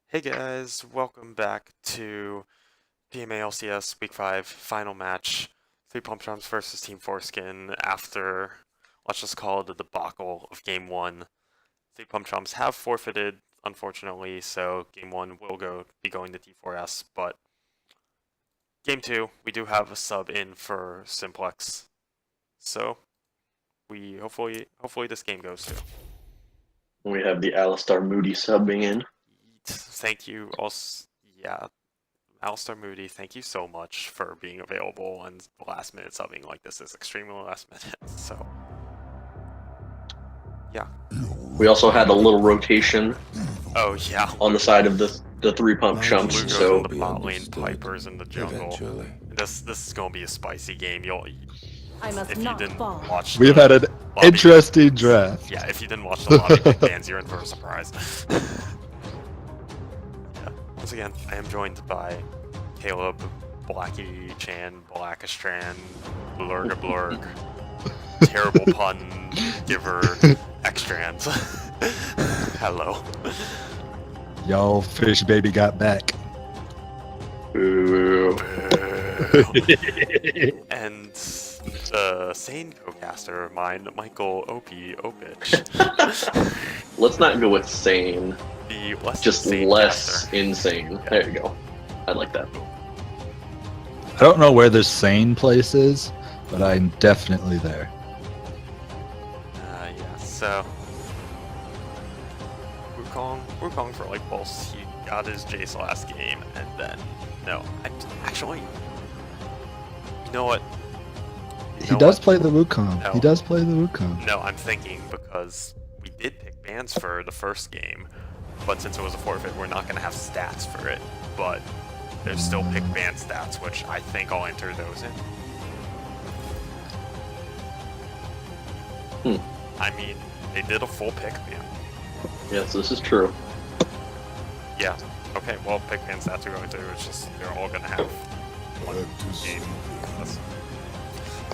Hey guys, welcome back to PMA LCS Week 5 final match. Three Pump Drums versus Team Foreskin after, let's just call it the debacle of Game 1. Three Pump Drums have forfeited, unfortunately, so Game 1 will be going to T4S, but Game 2, we do have a sub in for Simplex. So, we hopefully this game goes to. We have the Alistar Moody subbing in. Thank you, also, yeah. Alistar Moody, thank you so much for being available and the last minute subbing like this is extremely last minute. So, yeah. We also had a little rotation. Oh yeah. On the side of the three pump chumps. Lugo's So in the bot lane, Piper's in the jungle. This is gonna be a spicy game. If you didn't watch, we've had an interesting draft. Yeah, if you didn't watch the lobby pick bands, you're in for a surprise. Yeah. Once again, I am joined by Caleb, Blackie Chan, Blackastran, Blurg Blurg, terrible pun giver, Xtrans. Hello. Yo, fish baby got back. Ooh. And the sane co-caster of mine, Michael Opich. Let's not go with sane. The less just insane less caster. insane. Yeah. There you go. I like that. I don't know where this sane place is, but I'm definitely there. Yeah, so Wukong for like pulse. He got his Jace last game, and then actually, you know what? He does play the Wukong. No. He does play the Wukong. No, I'm thinking because we did pick bans for the first game, but since it was a forfeit, we're not going to have stats for it. But there's still pick ban stats, which I think I'll enter those in. I mean, they did a full pick ban. Yes, this is true. Yeah. Okay. Well, pick ban stats are going through. It's just they're all going to have one game.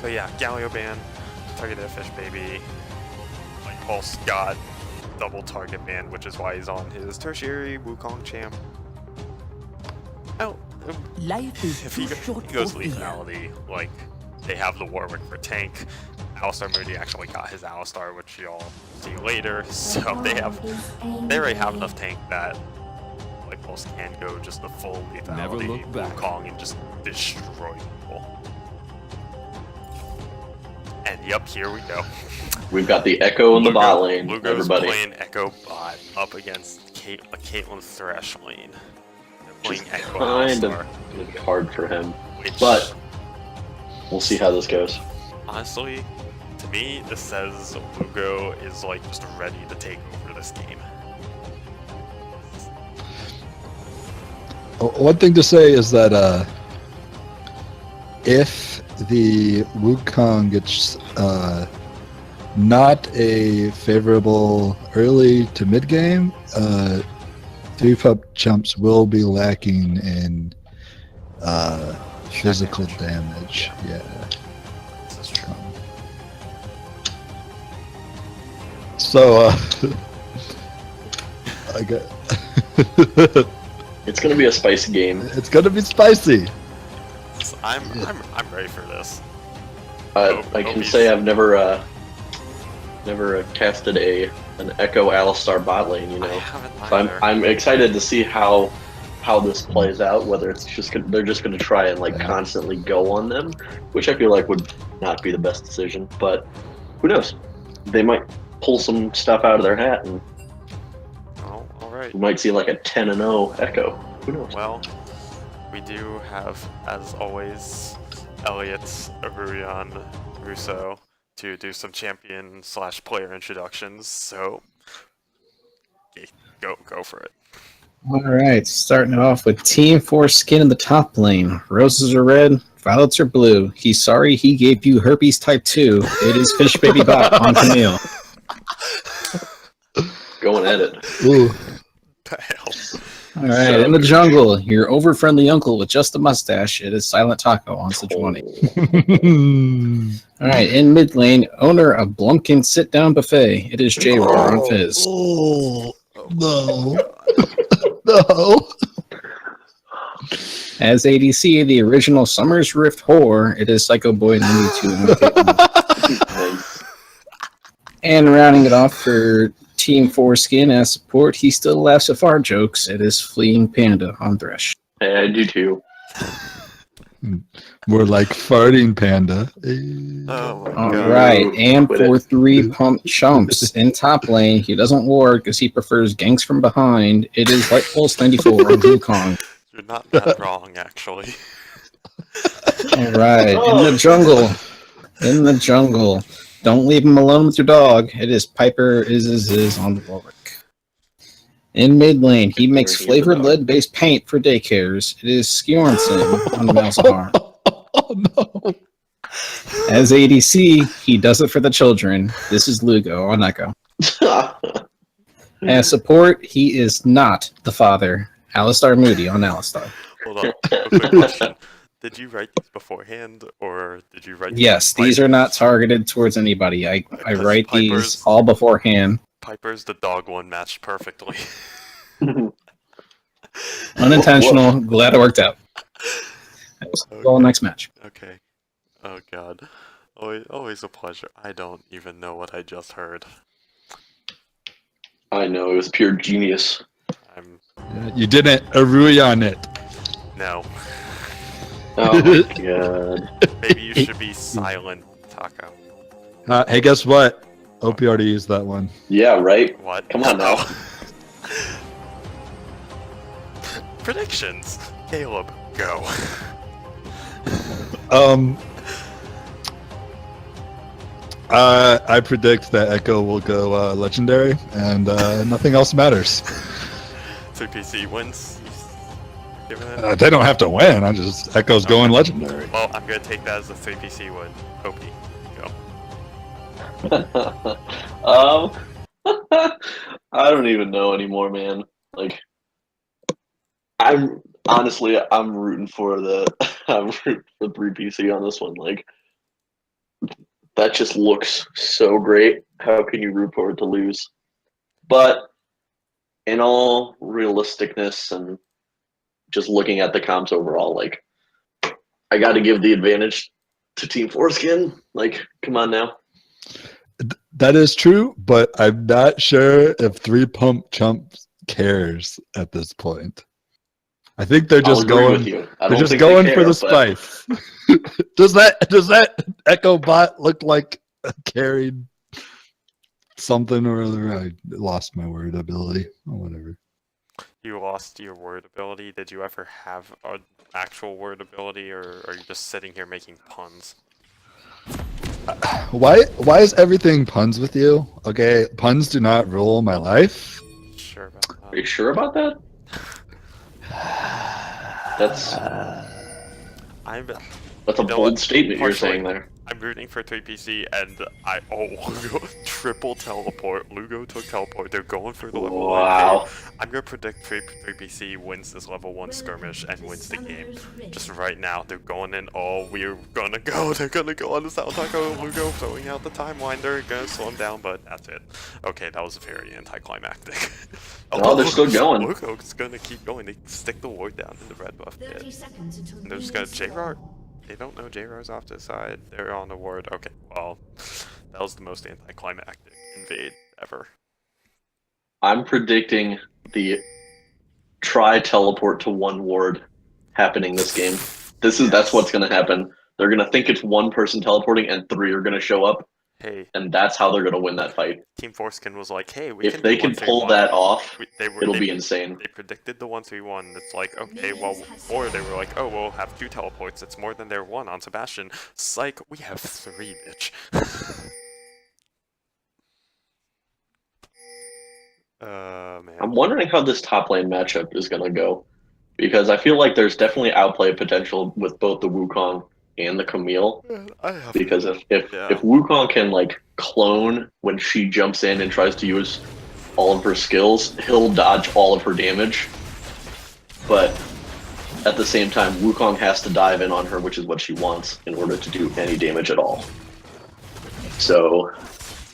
But yeah, Galio ban, targeted fish baby. Like Pulse got double target ban, which is why he's on his tertiary Wukong champ. Oh, if he goes lethality, like they have the Warwick for tank. Alistar Moody actually got his Alistar, which y'all see later. So they already have enough tank that like Pulse can go just the full lethality Wukong and just destroy people. And yep, here we go. We've got the Echo in the bot lane. Lugo's everybody playing Echo bot up against a Caitlyn Thresh lane. They're playing Echo kind Alistar, of gonna be hard for him, which, but we'll see how this goes. Honestly, to me, this says Lugo is like just ready to take over this game. One thing to say is that if the Wukong gets not a favorable early to mid game, three pump chumps will be lacking in physical damage. Yeah. This is true. So I got. It's gonna be a spicy game. It's gonna be spicy. I'm ready for this. I can say I've never casted an Echo Alistar bot lane. You know, I haven't so either. I'm excited to see how this plays out. Whether it's they're just gonna try and like constantly go on them, which I feel like would not be the best decision. But who knows? They might pull some stuff out of their hat, and Oh, all right. we might see like a 10-0 Echo. Who knows? Well, we do have, as always, Elliot, Arurian, Russo to do some champion/player introductions. So, okay, go for it. Alright, starting it off with Team Foreskin in the top lane. Roses are red, violets are blue. He's sorry he gave you herpes type 2. It is Fish Baby Bot on Camille. Going at it. Ooh. The hell? Alright, in the jungle, your over-friendly uncle with just a mustache. It is Silent Taco on Sejuani. Alright, in mid lane, owner of Blumpkin Sit Down Buffet. It is J-Roar on Fizz. Oh, no. no. As ADC, the original Summer's Rift whore, it is Psycho Boy 92. Nice. And rounding it off for Team Foreskin as support, he still laughs at fart jokes. It is Fleeing Panda on Thresh. Hey, I do too. More like farting panda. Oh my All god. right, and Quit for it. 3 pump chumps in top lane, he doesn't ward because he prefers ganks from behind. It is Light Pulse 94 on Wukong. You're not that wrong, actually. All right, in the jungle. In the jungle. Don't leave him alone with your dog. It is Piper is on Warwick. In mid lane, he makes flavored lead-based paint for daycares. It is Skjornsson on the Malzahar. Oh no. As ADC, he does it for the children. This is Lugo on Echo. As support, he is not the father. Alistar Moody on Alistar. Hold on. A quick question. Did you write these beforehand, or did you write Yes, these are not targeted towards anybody. I write these Piper's- all beforehand. Piper's the dog one matched perfectly. Unintentional. Glad it worked out. Well, next match. Okay. Oh god. Always a pleasure. I don't even know what I just heard. I know, it was pure genius. I'm You didn't on it. no. Oh my god. Maybe you should be silent, Taco. Hey, guess what? OP already used that one. Yeah, right? What? Come on now. Predictions. Caleb, go. I predict that Echo will go legendary, and nothing else matters. 3PC wins. Giving it? They don't have to win. I just Echo's going legendary. Well, I'm gonna take that as a 3PC win. OP, go. I don't even know anymore, man. Like, I'm rooting for the 3PC on this one. Like, that just looks so great. How can you root for it to lose? But in all realisticness and just looking at the comps overall, like, I got to give the advantage to Team Foreskin. Like, come on now. That is true, but I'm not sure if 3 Pump Chumps cares at this point. I think they're just going. They're just going for the spice. Does that Echo bot look like a carried something or other? I lost my word ability or whatever. You lost your word ability. Did you ever have an actual word ability, or are you just sitting here making puns? Why is everything puns with you? Okay, puns do not rule my life. Sure about that. Are you sure about that? That's I'm a You know bold what? statement you're Partially. saying there. I'm rooting for 3PC, and triple teleport. Lugo took teleport. They're going for the level 1 Wow. game. I'm gonna predict 3PC wins this level 1 skirmish and wins the game. Just right now, they're going in. Oh, we're gonna go. They're gonna go on the South Taco. Lugo throwing out the timeline. They're gonna slow him down, but that's it. Okay, that was very anticlimactic. No, they're still going. Lugo's gonna keep going. They stick the ward down in the red buff pit. 30 seconds until And they're just gonna J-Rar. They don't know J-Rar's off to the side. They're on the ward. Okay, well, that was the most anticlimactic invade ever. I'm predicting the try teleport to 1 ward happening this game. That's what's gonna happen. They're gonna think it's 1 person teleporting and 3 are gonna show up, Hey, and that's how they're gonna win that fight. Team Foreskin was like, hey, we If can they do can pull 1-3-1. that off, it'll They be insane. They predicted the 1-3-1. It's like, okay, well, or they were like, oh, we'll have 2 teleports. It's more than their 1 on Sebastian. Psych, we have 3, bitch. Man. I'm wondering how this top lane matchup is gonna go, because I feel like there's definitely outplay potential with both the Wukong and the Camille. I have Because if Yeah. Wukong can like clone when she jumps in and tries to use all of her skills, he'll dodge all of her damage. But at the same time, Wukong has to dive in on her, which is what she wants, in order to do any damage at all. So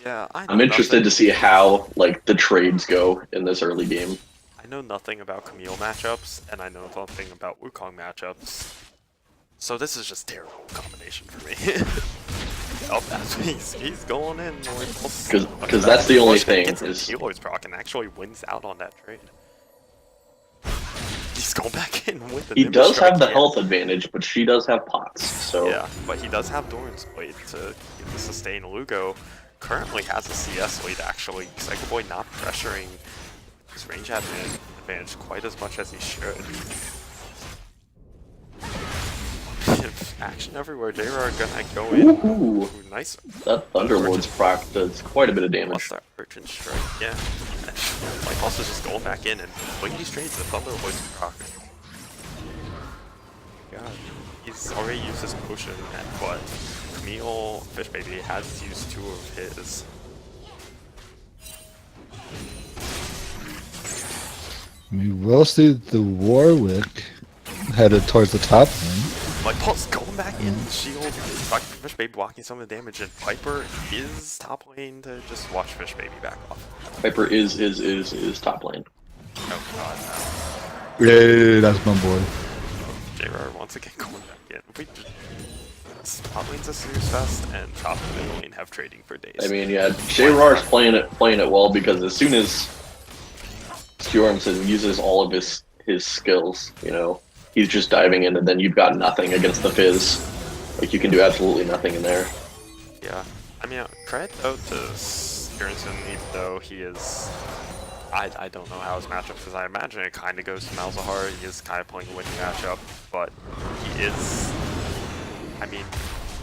Yeah, I know I'm interested nothing. to see how like the trades go in this early game. I know nothing about Camille matchups, and I know nothing about Wukong matchups. So this is just terrible combination for me. Oh, he's going in. Because that's the only thing. Gets Healer's proc and actually wins out on that trade. He's going back in with the He Nimbus does strike have the again. health advantage, but she does have pots, so... Yeah, but he does have Doran's Blade to sustain. Lugo currently has a CS lead, actually. Psycho Boy not pressuring his range advantage quite as much as he should. Action everywhere. J-Rar gonna go in. Ooh, nice. That Thunderlord's proc does quite a bit of damage. Plus that Urchin Strike, yeah. Like also just going back in and winning these trades, the Thunderlord's proc. God, he's already used his potion, but Camille Fish Baby has used 2 of his. We will see the Warwick headed towards the top lane. Like Paul's going back in, shield, Fish Baby blocking some of the damage, and Piper is top lane to just watch Fish Baby back off. Piper is top lane. Oh god. Yay, that's my boy. J-Rar once again going back in. Top lane's a serious fest, and top and mid lane have trading for days. I mean, yeah, J-Rar's playing it well because as soon as Skjormson uses all of his skills, you know, he's just diving in, and then you've got nothing against the Fizz. Like, you can do absolutely nothing in there. Yeah. I mean, credit though to Skjormson, even though he is... I don't know how his matchup is. I imagine it kind of goes to Malzahar. He is kind of playing a winning matchup, but he is... I mean...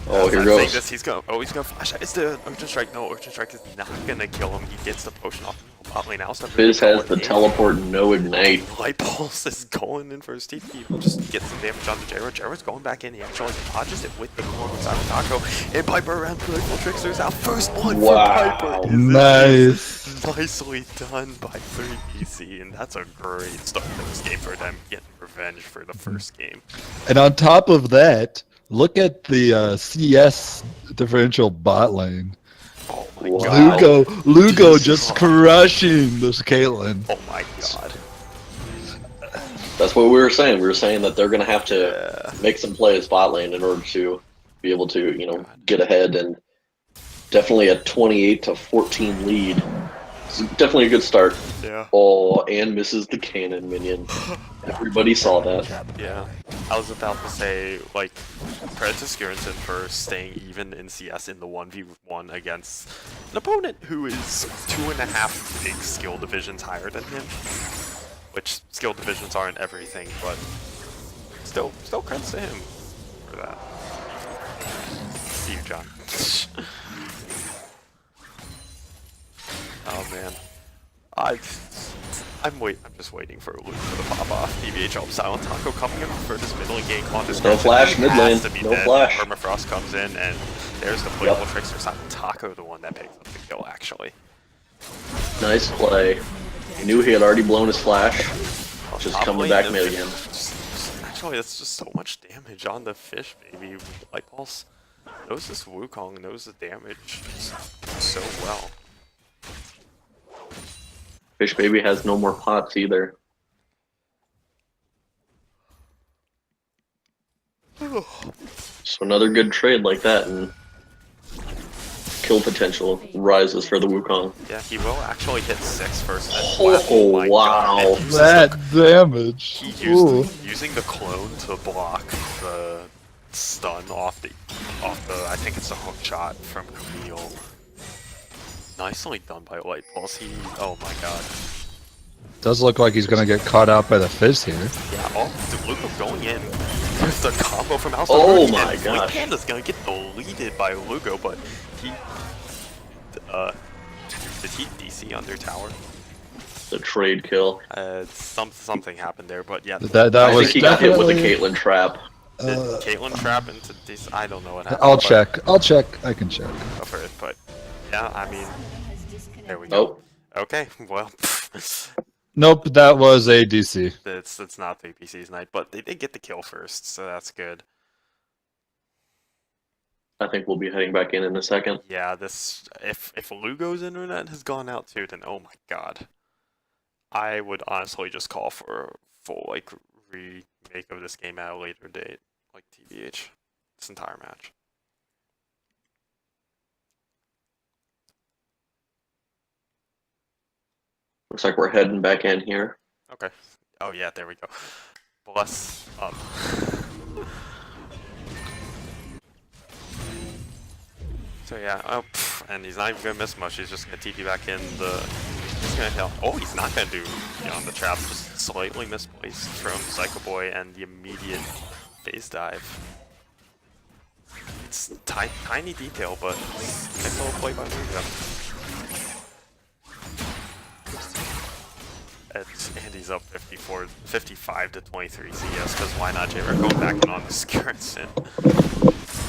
Oh, here goes. He's gonna flash. It's the Urchin Strike. No, Urchin Strike is not gonna kill him. He gets the potion off the bot lane. Fizz has the teleport, no ignite. Light Pulse is going in for his TP. He'll just get some damage on the J-Rar. J-Rar's going back in. He actually dodges it with the clone of Silent Taco. And Piper around Playful Trickster's out. First blood for Piper. Nice. Nicely done by 3BC. And that's a great start to this game for them getting revenge for the first game. And on top of that, look at the CS differential bot lane. Oh my Wow. god. Lugo just crushing this Caitlyn. Oh my god. That's what we were saying. We were saying that they're going to have to make some plays bot lane in order to be able to, you know, get ahead, and definitely a 28-14 lead. It's definitely a good start. Yeah. Oh, and misses the cannon minion. Everybody saw that. Yeah. I was about to say, like, credit to Skjormson for staying even in CS in the 1v1 against an opponent who is 2.5 big skill divisions higher than him. Which skill divisions aren't everything, but still credits to him for that. See you, John. Oh man, I'm just waiting for Luke for the pop off. PBH help Silent Taco coming in for this middle gank on this. No flash mid lane. No flash. Permafrost comes in, and there's the playable Trickster. Silent Taco, the one that picks up the kill, actually. Nice play. He knew he had already blown his flash. Just coming back mid again. Actually, that's just so much damage on the Fish Baby. Light Pulse knows this Wukong, knows the damage so well. Fish Baby has no more pots either. So another good trade like that, and kill potential rises for the Wukong. Yeah, he will actually hit 6 first. Oh, my wow. God. That damage. He using the clone to block the stun off the I think it's a hook shot from Camille. Nicely done by Light Pulse. Oh my god. Does look like he's gonna get caught out by the Fizz here. Yeah, Lugo going in. There's the combo from House. Oh my gosh. Panda's gonna get deleted by Lugo, but he did he DC under tower? The trade kill. Something happened there, but yeah. That I was think he got hit with the definitely- Caitlyn trap. Did Caitlyn trap into DC? I don't know what happened. I'll check. I can check. Go for it, but yeah, I mean, there we go. Oh. Okay, well, Nope, that was a DC. it's not VPC's night, but they did get the kill first, so that's good. I think we'll be heading back in a second. Yeah, if Lugo's internet has gone out too, then oh my god. I would honestly just call for a full like remake of this game at a later date, like TBH, this entire match. Looks like we're heading back in here. Okay. Oh yeah, there we go. Bless up. So yeah, and he's not even gonna miss much. He's just gonna TP back in the. He's gonna help. Oh, he's not gonna do beyond the trap. Just slightly misplaced from Psycho Boy and the immediate phase dive. It's tiny detail, but nice little play by Lugo. And he's up 55 to 23 CS, because why not? J-Rock going back in on the Skirtson.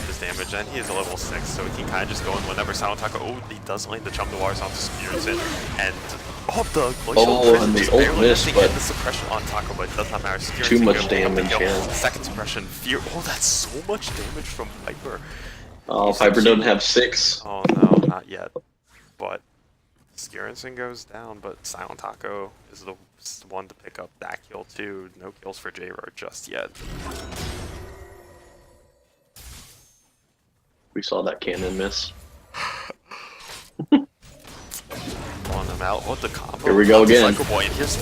His damage, and he is a level 6, so he can kind of just go in whenever Silent Taco. Oh, he does land the Chum de Wars onto Skirtson, and and the ult miss, but the suppression on Taco, but it does not matter. Skirtson too much damage, yeah. Second suppression, fear. Oh, that's so much damage from Piper. Oh, Piper doesn't have 6. Oh no, not yet. But Skirtson goes down, but Silent Taco is the one to pick up that kill too. No kills for J-Roar just yet. We saw that cannon miss. On him out. What the combo? Here we go again. Psycho Boy, and here's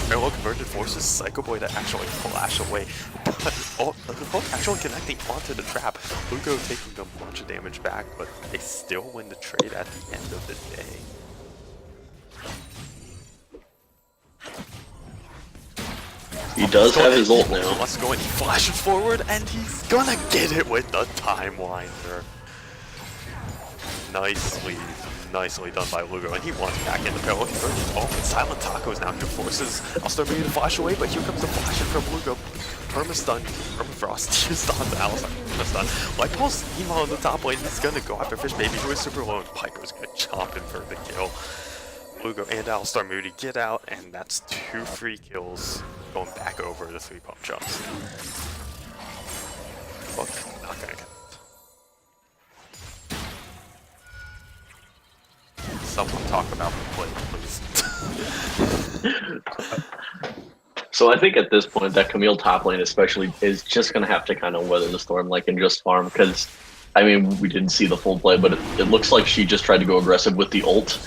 Parallel Convergent forces Psycho Boy to actually flash away. But the hook actually connecting onto the trap. Lugo taking a bunch of damage back, but they still win the trade at the end of the day. He does have his ult now. Let's go and he flashes forward, and he's gonna get it with the timewinder. Nicely done by Lugo, and he wants back into parallel conversion. Oh, and Silent Taco is now going to forces Alstar to flash away, but here comes the flashing from Lugo. Permastun, Permafrost used on the Alistar. Permastun. Like Paul's emo on the top lane, he's gonna go after Fish Baby, who is super low, and Piper's gonna chomp in for the kill. Lugo and Alistar Moody get out, and that's 2 free kills going back over the 3 pump jumps. Look, not gonna connect. Someone talk about the play, please. So I think at this point that Camille top lane especially is just going to have to kind of weather the storm like and just farm, because I mean we didn't see the full play, but it looks like she just tried to go aggressive with the ult,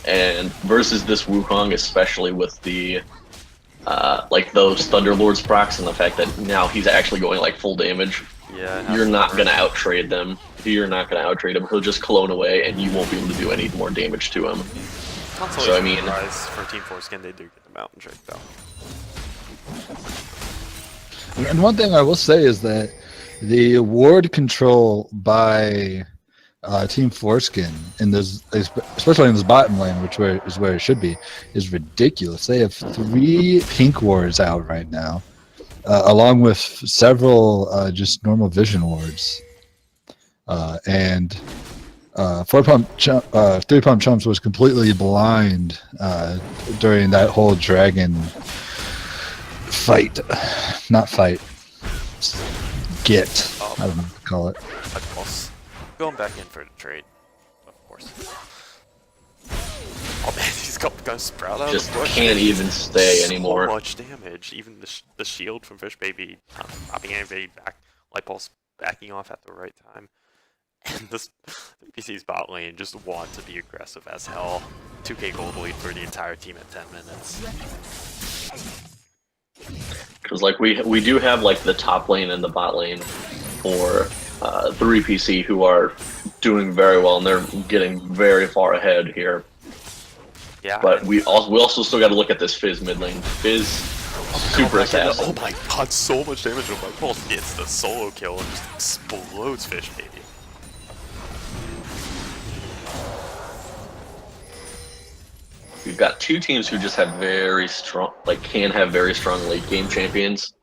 and versus this Wukong, especially with the like those Thunderlords procs and the fact that now he's actually going like full damage. Yeah, you're not going to out-trade them. You're not going to out-trade him. He'll just clone away, and you won't be able to do any more damage to him. So I mean, for Team Foreskin, they do get the Mountain Drake though. And one thing I will say is that the ward control by Team Foreskin in this, especially in this bottom lane, which is where it should be, is ridiculous. They have 3 pink wards out right now, along with several just normal vision wards, and 3 pump chumps was completely blind during that whole dragon fight. Not fight. Get. I don't know what to call it. Going back in for the trade, of course. Oh man, he's gonna sprout out just of the bush. Can't even stay anymore. So much damage. Even the shield from Fish Baby popping anybody back. Light Pulse backing off at the right time. And this PC's bot lane just want to be aggressive as hell. 2k gold lead for the entire team at 10 minutes. Because like we do have like the top lane and the bot lane for 3PC who are doing very well, and they're getting very far ahead here. Yeah. But we also still got to look at this Fizz mid lane. Fizz super assassin. Oh my god, so much damage when Light Pulse gets the solo kill and just explodes Fish Baby. We've got 2 teams who just have very strong, like can have very strong late game champions,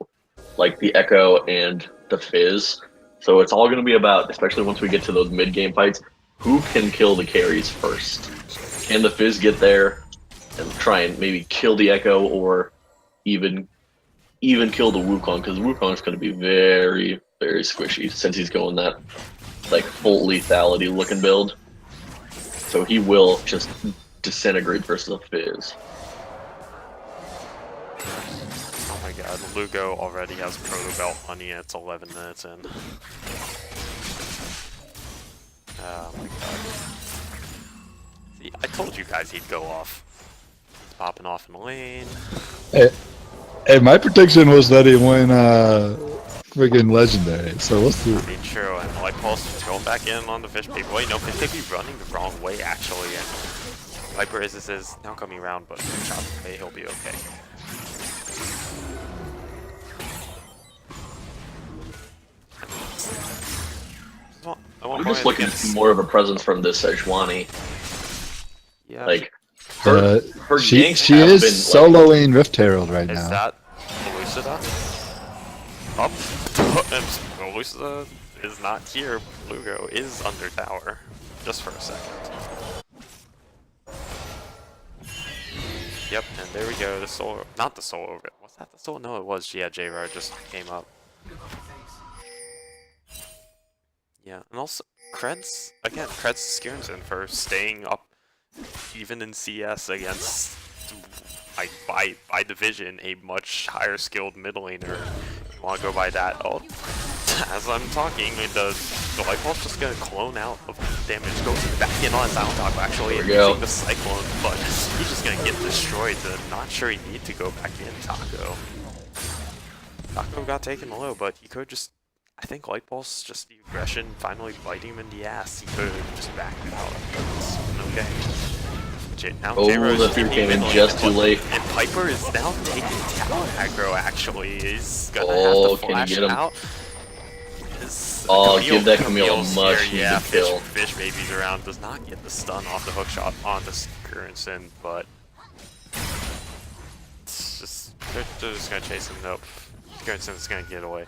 like the Echo and the Fizz. So it's all going to be about, especially once we get to those mid game fights, who can kill the carries first. Can the Fizz get there and try and maybe kill the Echo, or even kill the Wukong? Because Wukong is going to be very, very squishy since he's going that like full lethality looking build. So he will just disintegrate versus a Fizz. my god, Lugo already has proto belt money and it's 11 minutes in. Oh my god. See, I told you guys he'd go off. He's popping off in the lane. Hey, my prediction was that he went friggin' legendary. So we'll see. I mean, true, and Light Pulse just going back in on the fish baby. Wait, no, fish baby running the wrong way actually, and Viper is now coming around, but chop away, he'll be okay. I'm just looking for more of a presence from this Sejuani. Yeah. Like, she is soloing like, Rift Herald right now. Is that Elucida? Up. Elucida is not here. Lugo is under tower. Just for a second. Yep, and there we go. The soul, not the soul over it. Was that the soul? No, it was. Yeah, J-Rar just came up. Yeah, and also creds again. Creds Skirnson for staying up, even in CS against by division a much higher skilled mid laner. If you want to go by that? Oh, as I'm talking, the Light Pulse just gonna clone out of damage. Goes back in on Silent Taco actually and using the Cyclone, but he's just gonna get destroyed. So not sure he need to go back in. Taco got taken low, but he could just. I think Light Pulse, just the aggression, finally biting him in the ass. He could just back out. It's okay. Now the fear came in just too late. And Piper is now taking tower aggro, actually. He's gonna have to flash out. Give that Camille a much needed kill. Fish Baby's around, does not get the stun off the hookshot on the Skirnson, but it's just, they're just gonna chase him. Nope. Skirnson's gonna get away.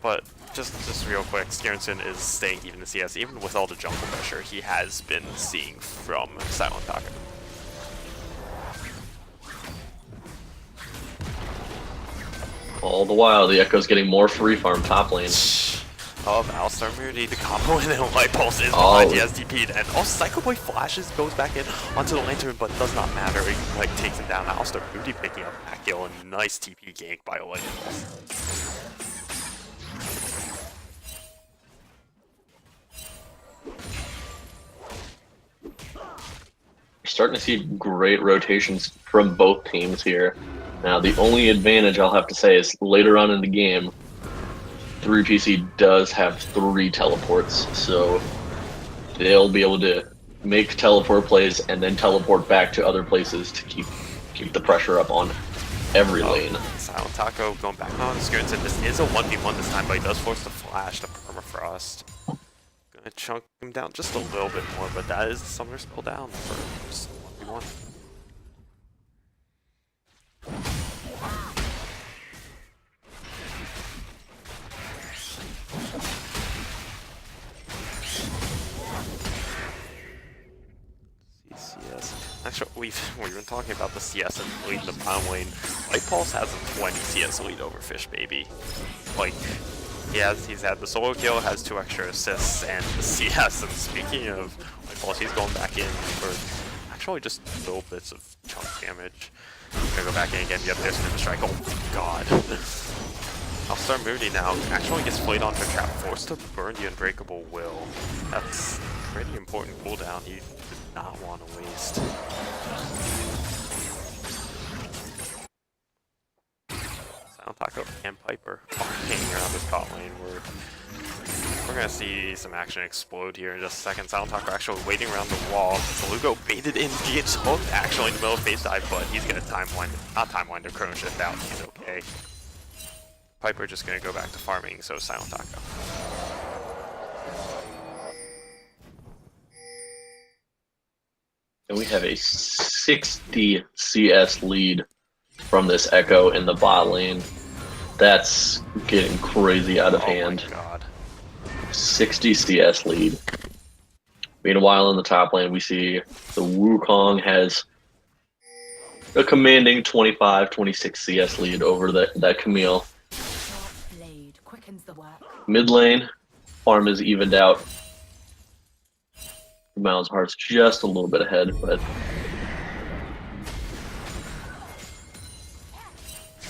But just real quick, Skirnson is staying even in CS, even with all the jungle pressure he has been seeing from Silent Taco. All the while, the Echo's getting more free farm top lane. Oh, Alistar Moody, the combo, and then Light Pulse is behind, he has DP'd, and Psycho Boy flashes, goes back in onto the lantern, but does not matter, he like takes him down. Alistar Moody picking up that kill, and nice TP gank by Light Pulse. We're starting to see great rotations from both teams here. Now, the only advantage I'll have to say is later on in the game, 3PC does have 3 teleports, so they'll be able to make teleport plays and then teleport back to other places to keep the pressure up on every lane. Silent Taco going back on Skirnson. This is a 1v1 this time, but he does force the flash to Permafrost. Gonna chunk him down just a little bit more, but that is the Summoner Spell down for just 1v1. Actually, we've been talking about the CS and leading the bottom lane. Light Pulse has a 20 CS lead over Fish Baby. Like, he's had the solo kill, has 2 extra assists, and the CS. And speaking of Light Pulse, he's going back in for actually just little bits of chunk damage. Gonna go back in again. Yep, there's the strike. Oh my god. Alistar Moody now actually gets played onto trap, forced to burn the Unbreakable Will. That's a pretty important cooldown he did not want to waste. Silent Taco and Piper are hanging around this bot lane. We're gonna see some action explode here in just a second. Silent Taco actually waiting around the wall. Lugo baited in, he gets hooked actually in the middle of face dive, but he's gonna not chrono shift out. He's okay. Piper just gonna go back to farming, so Silent Taco. And we have a 60 CS lead from this Echo in the bot lane. That's getting crazy out of hand. Oh my god. 60 CS lead. Meanwhile, in the top lane, we see the Wukong has a commanding 25-26 CS lead over that Camille. Mid lane, farm is evened out. Mountain's Heart's just a little bit ahead, but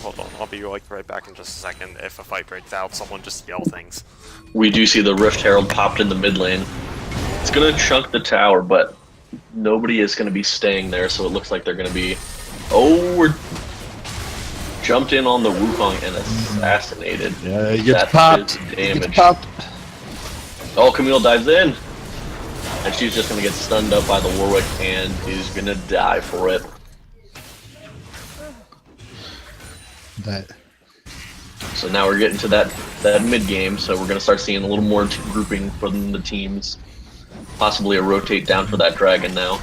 Hold on, I'll be like right back in just a second. If a fight breaks out, someone just yell things. We do see the Rift Herald popped in the mid lane. It's gonna chunk the tower, but nobody is gonna be staying there, so it looks like they're gonna be. Oh, we're jumped in on the Wukong and assassinated. Yeah, he gets That popped. is He damage. gets popped. Oh, Camille dives in, and she's just gonna get stunned up by the Warwick, and is gonna die for it. That. So now we're getting to that mid game, so we're gonna start seeing a little more grouping from the teams. Possibly a rotate down for that dragon now.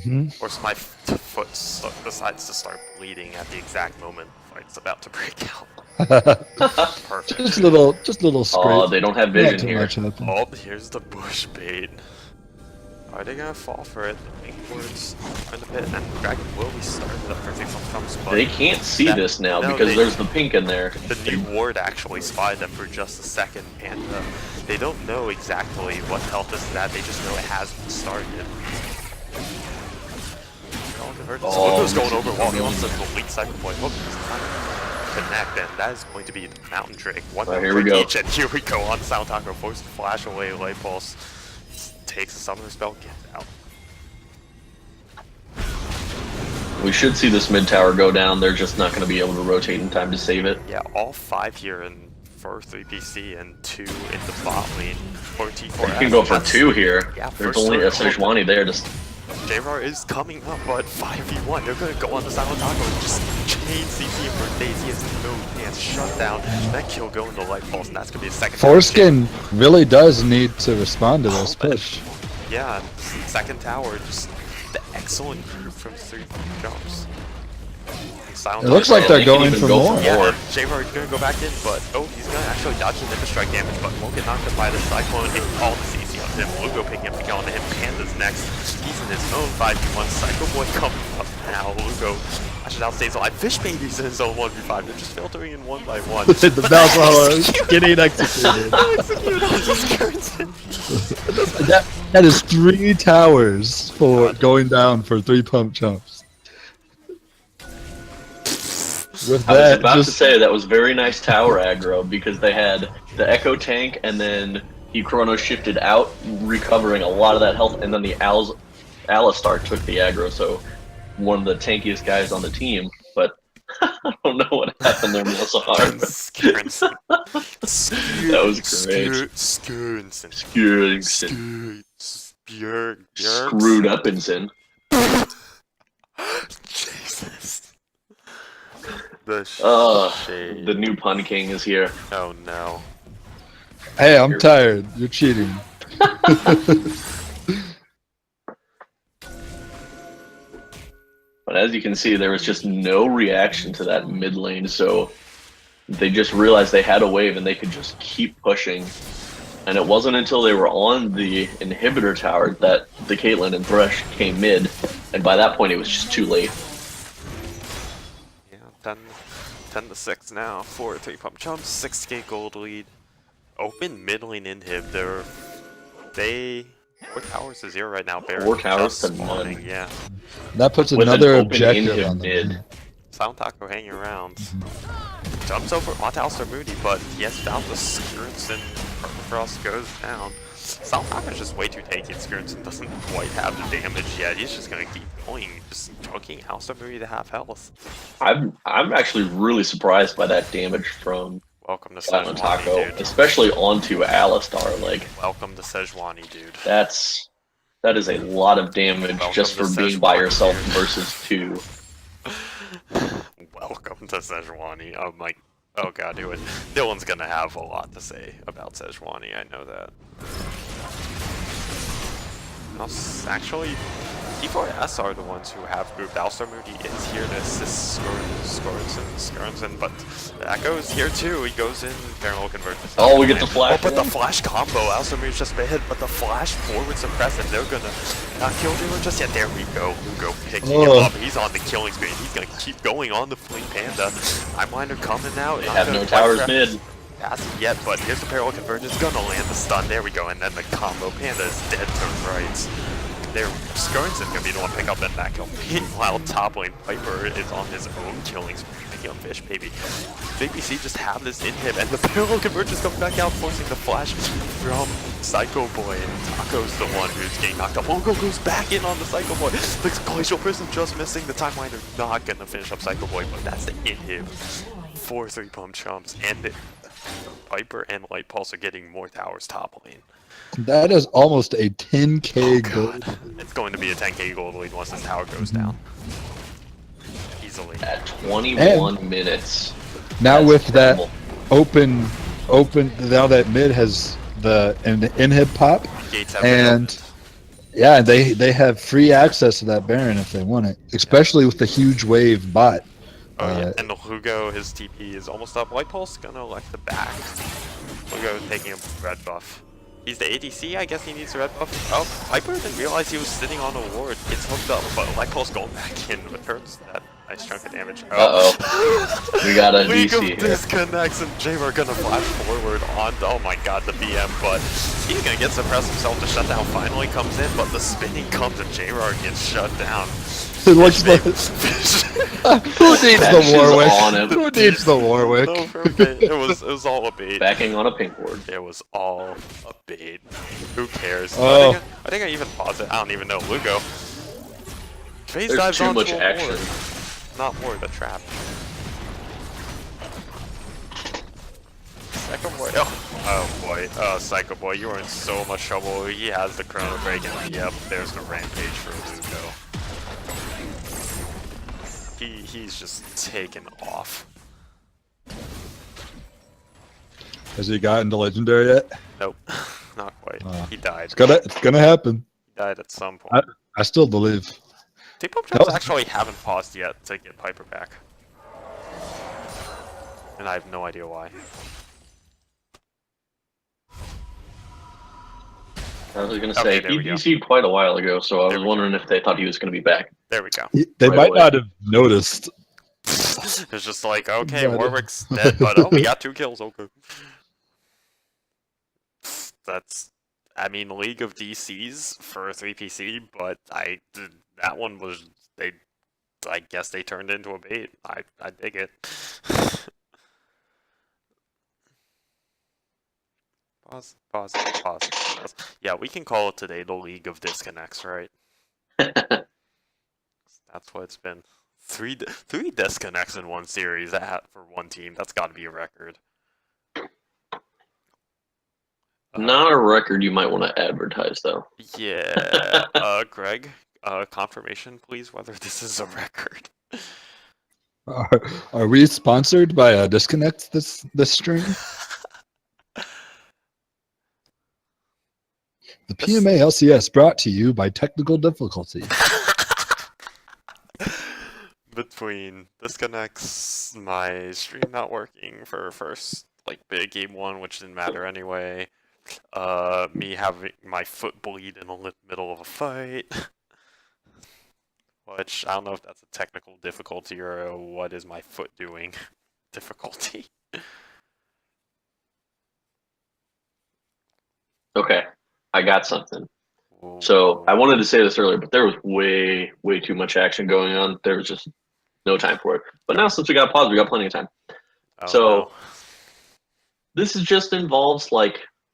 Of course, my foot decides to start bleeding at the exact moment the fight's about to break out. Perfect. Just little scrape. Oh, they don't have Not vision too here. much happened. Oh, here's the bush bait. Are they gonna fall for it? The pink words are in the pit, and the dragon will be started up for 3 comes, but They can't see this now because there's the pink in there. the new ward actually spied them for just a second, and they don't know exactly what health this is at, they just know it hasn't started. Oh, Lugo's going over while he wants to delete cycle point. Hook does not connect, and that is going to be the Mountain Drake. One Here for we go. each, and here we go on Sound Taco, forced to flash away, Light Pulse. Takes a summoner spell, gets out. We should see this mid tower go down. They're just not going to be able to rotate in time to save it. Yeah, all 5 here in for 3PC and 2 in the bot lane for T4S. You can go for 2 here. Yeah, There's first only a circle. Sejuani there. Just JR is coming up, but 5v1. They're gonna go on the Silent Taco and just chain CC for days. He has no chance. Shut down. That kill going to Light Pulse, and that's gonna be a second. Foreskin really does need to respond to this push. Yeah, second tower, just the excellent group from 3 jumps. Silent It looks Taco- like they're they can going even for go more. for Yeah, more. JR is gonna go back in, but he's gonna actually dodge the Ninja Strike damage, but won't get knocked up by the Cyclone. It all the CC on him. Lugo picking up the kill on him. Panda's next. He's in his own 5v1. Psycho Boy coming up now. Lugo actually now stays alive. Fish Baby's in his own 1v5. They're just filtering in one by one. The Valhalla getting executed. That is 3 towers for going down for 3 pump jumps. With I was that, about to just say that was very nice tower aggro because they had the Echo tank and then he chrono shifted out, recovering a lot of that health, and then the Alistar took the aggro, so one of the tankiest guys on the team. But I don't know what happened there, Malzahar. That was great. Screwed up Ensign. Jesus. The new pun king is here. Oh no. hey, I'm tired. You're cheating. But as you can see, there was just no reaction to that mid lane, so they just realized they had a wave and they could just keep pushing. And it wasn't until they were on the inhibitor tower that the Caitlyn and Thresh came mid, and by that point it was just too late. Yeah, 10-6 now. 4 3 pump jumps, 6k gold lead. Open mid lane inhib. They 4 towers to 0 right now. Baron 4 towers just to spawning, none. Yeah. That puts With an another open objective inhib on mid. them. Sound Taco hanging around. Jumps over onto Alistair Moody, but he has found the Skirts and Frost goes down. Sound Taco's just way too tanky, and Skirts doesn't quite have the damage yet. He's just gonna keep going, just choking Alistair Moody to half health. I'm actually really surprised by that damage from Welcome to Silent Sejuani, Taco, dude. especially onto Alistar. Like Welcome to Sejuani, dude. that is a lot of damage Welcome just to for being by Sejuani, yourself dude. versus 2. Welcome to Sejuani. I'm like, oh god, Dylan's gonna have a lot to say about Sejuani, I know that. Actually, T4S are the ones who have grouped. Alistair Moody is here to assist Scorenson, but Echo's here too. He goes in, Parallel converts. Oh, we get the flash. Oh, but the flash combo, Alistair Moody's just been hit, but the flash forward suppress, and they're gonna not kill Dylan just yet. There we go. Lugo picking him up. He's on the killing screen. He's gonna keep going on the Fleet Panda. Timeliner coming out. They have no towers mid. Hasn't yet, but here's the parallel convergence, gonna land the stun, there we go, and then the combo. Panda is dead to rights. there, Skirns is gonna be the one pick up that back kill. Meanwhile, top lane Piper is on his own killing spree, picking up Fish Baby. JPC just have this inhib, and the parallel convergence coming back out, forcing the flash from Psycho Boy, and Taco's the one who's getting knocked up. Mongo goes back in on the Psycho Boy. The Glacial Prism just missing. The Timewinder not gonna finish up Psycho Boy, but that's the inhib. 4 3-pump chumps, and Piper and Light Pulse are getting more towers top lane. That is almost a 10k gold. It's going to be a 10k gold lead once this tower goes down. Easily. At 21 minutes. Now That's with incredible. that open, now that mid has the inhib pop, Gates have and yeah, they have free access to that Baron if they want it, especially with the huge wave bot. Oh yeah, and the Hugo, his TP is almost up. Light Pulse gonna elect the back. Hugo taking a red buff. He's the ADC, I guess he needs a red buff. Oh, Piper didn't realize he was sitting on a ward. Gets hooked up, but Light Pulse going back in returns that nice chunk of damage. Uh-oh. We got a League DC of here. Disconnects, and Jay are gonna flash forward on, oh my god, the BM, but he's gonna get suppressed himself. The shutdown finally comes in, but the spinning comes and Jay gets shut down. It looks like who needs the Warwick? Who needs the Warwick? No, for a bait. It was all a bait. Backing on a pink ward. It was all a bait. Who cares? Oh. I think I even paused it. I don't even know. Lugo. Phase There's dives too onto much a action. ward. Not ward, a trap. Psycho Boy. Oh boy. Psycho Boy, you are in so much trouble. He has the Chrono Break, and yep, there's the rampage for Lugo. He's just taken off. Has he gotten to legendary yet? Nope, not quite. He died. It's gonna happen. He died at some point. I still believe. T-Pump Jumps actually haven't paused yet to get Piper back. And I have no idea why. I was gonna Okay, say, there he we go. DC'd quite a while ago, so I There was we wondering if they thought he was gonna be back. There we go. They Right might away. not have noticed. It's just like, okay, But- Warwick's dead, but oh, we got 2 kills, okay. That's, I mean, League of DCs for 3PC, but that one was, I guess they turned into a bait. I dig it. Pause. Yeah, we can call it today the League of Disconnects, right? That's what it's been. Three disconnects in one series for one team. That's got to be a record. Not a record you might want to advertise, though. Yeah. Greg, confirmation, please, whether this is a record. Are we sponsored by Disconnect this stream? The PMA LCS brought to you by technical difficulty. Between disconnects, my stream not working for first big game 1, which didn't matter anyway. Me having my foot bleed in the middle of a fight. Which I don't know if that's a technical difficulty or a what is my foot doing difficulty. Okay, I got something. So I wanted to say this earlier, but there was way too much action going on. There was just no time for it. But now since we got paused, we got plenty of time. Oh, So no. this is just involves